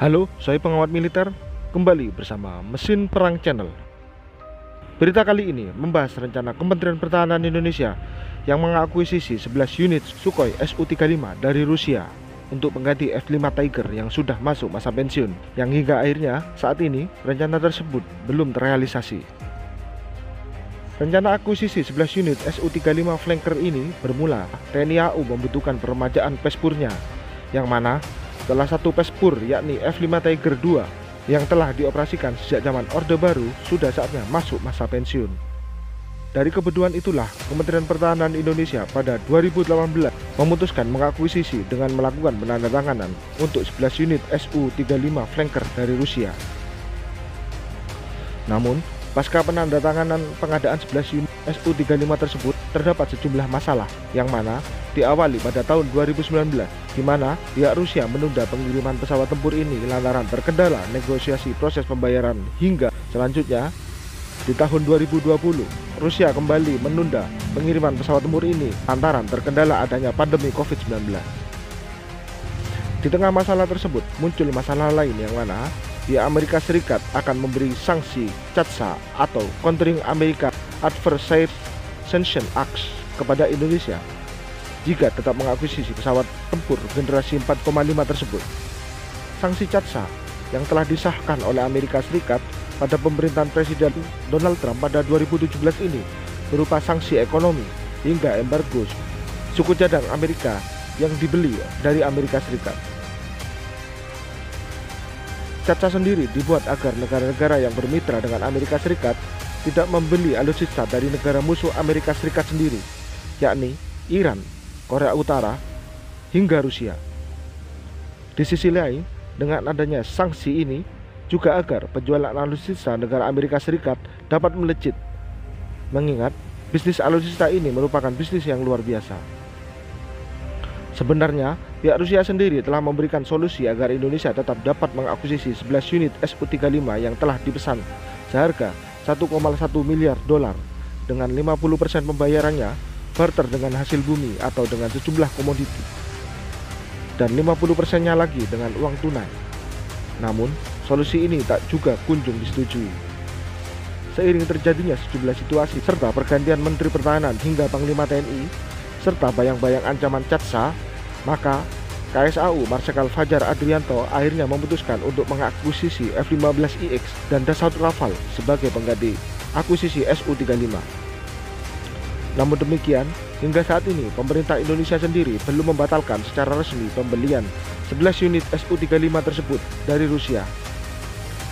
Halo, saya pengamat militer, kembali bersama Mesin Perang Channel. Berita kali ini membahas rencana Kementerian Pertahanan Indonesia yang mengakuisisi 11 unit Sukhoi Su-35 dari Rusia untuk mengganti F-5 Tiger yang sudah masuk masa pensiun, yang hingga akhirnya saat ini rencana tersebut belum terrealisasi. Rencana akuisisi 11 unit Su-35 Flanker ini bermula TNI AU membutuhkan peremajaan pespurnya, yang mana setelah satu pespur yakni F-5 Tiger II yang telah dioperasikan sejak zaman Orde Baru sudah saatnya masuk masa pensiun. Dari kebutuhan itulah Kementerian Pertahanan Indonesia pada 2018 memutuskan mengakuisisi dengan melakukan penandatanganan untuk 11 unit Su-35 Flanker dari Rusia. Namun, pasca penandatanganan pengadaan 11 unit Su-35 tersebut terdapat sejumlah masalah yang mana diawali pada tahun 2019, di mana pihak Rusia menunda pengiriman pesawat tempur ini lantaran terkendala negosiasi proses pembayaran, hingga selanjutnya di tahun 2020 Rusia kembali menunda pengiriman pesawat tempur ini lantaran terkendala adanya pandemi COVID-19. Di tengah masalah tersebut muncul masalah lain yang mana pihak Amerika Serikat akan memberi sanksi CAATSA atau Countering America Adversary Sanction Acts kepada Indonesia jika tetap mengakuisisi pesawat tempur generasi 4,5 tersebut. Sanksi CAATSA yang telah disahkan oleh Amerika Serikat pada pemerintahan Presiden Donald Trump pada 2017 ini berupa sanksi ekonomi hingga embargo suku cadang Amerika yang dibeli dari Amerika Serikat. CAATSA sendiri dibuat agar negara-negara yang bermitra dengan Amerika Serikat tidak membeli alutsista dari negara musuh Amerika Serikat sendiri, yakni Iran, Korea Utara, hingga Rusia. Di sisi lain, dengan adanya sanksi ini juga agar penjualan alutsista negara Amerika Serikat dapat melejit, mengingat bisnis alutsista ini merupakan bisnis yang luar biasa. Sebenarnya, pihak Rusia sendiri telah memberikan solusi agar Indonesia tetap dapat mengakuisisi 11 unit Su-35 yang telah dipesan seharga 1,1 miliar dolar dengan 50% pembayarannya barter dengan hasil bumi atau dengan sejumlah komoditi, dan 50%-nya lagi dengan uang tunai. Namun, solusi ini tak juga kunjung disetujui. Seiring terjadinya sejumlah situasi serta pergantian Menteri Pertahanan hingga Panglima TNI, serta bayang-bayang ancaman CAATSA, maka KSAU Marsikal Fajar Adrianto akhirnya memutuskan untuk mengakuisisi F-15IX dan Dassault Rafale sebagai pengganti akuisisi Su-35. Namun demikian, hingga saat ini pemerintah Indonesia sendiri belum membatalkan secara resmi pembelian 11 unit Su-35 tersebut dari Rusia.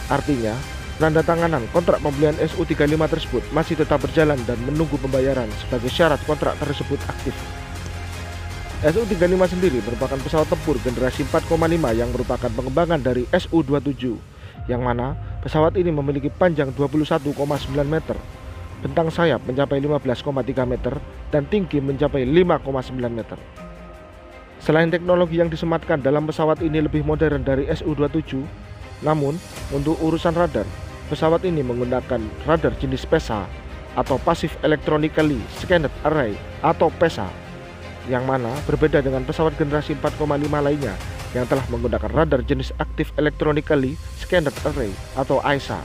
Artinya, penandatanganan kontrak pembelian Su-35 tersebut masih tetap berjalan dan menunggu pembayaran sebagai syarat kontrak tersebut aktif. Su-35 sendiri merupakan pesawat tempur generasi 4,5 yang merupakan pengembangan dari Su-27, yang mana pesawat ini memiliki panjang 21,9 meter, bentang sayap mencapai 15,3 meter, dan tinggi mencapai 5,9 meter. Selain teknologi yang disematkan dalam pesawat ini lebih modern dari Su-27, namun untuk urusan radar, pesawat ini menggunakan radar jenis PESA atau Passive Electronically Scanned Array atau PESA, yang mana berbeda dengan pesawat generasi 4,5 lainnya yang telah menggunakan radar jenis Active Electronically Scanned Array atau AESA.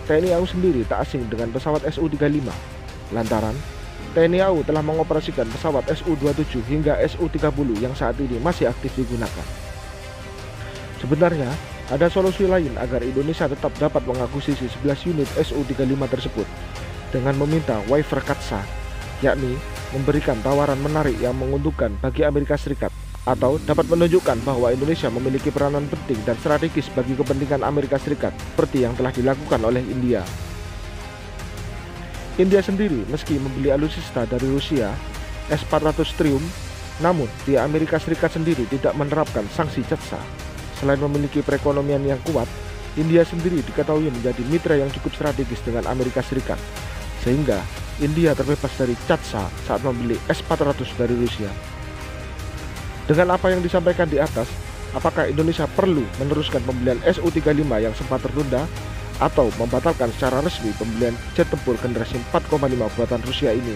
TNI AU sendiri tak asing dengan pesawat Su-35, lantaran TNI AU telah mengoperasikan pesawat Su-27 hingga Su-30 yang saat ini masih aktif digunakan. Sebenarnya, ada solusi lain agar Indonesia tetap dapat mengakuisisi 11 unit Su-35 tersebut dengan meminta waiver CAATSA, yakni memberikan tawaran menarik yang menguntungkan bagi Amerika Serikat, atau dapat menunjukkan bahwa Indonesia memiliki peranan penting dan strategis bagi kepentingan Amerika Serikat seperti yang telah dilakukan oleh India. India sendiri meski membeli alutsista dari Rusia S-400 Triumph, namun di Amerika Serikat sendiri tidak menerapkan sanksi CAATSA. Selain memiliki perekonomian yang kuat, India sendiri diketahui menjadi mitra yang cukup strategis dengan Amerika Serikat, sehingga India terbebas dari CAATSA saat membeli S-400 dari Rusia. Dengan apa yang disampaikan di atas, apakah Indonesia perlu meneruskan pembelian Su-35 yang sempat tertunda, atau membatalkan secara resmi pembelian jet tempur generasi 4,5 buatan Rusia ini?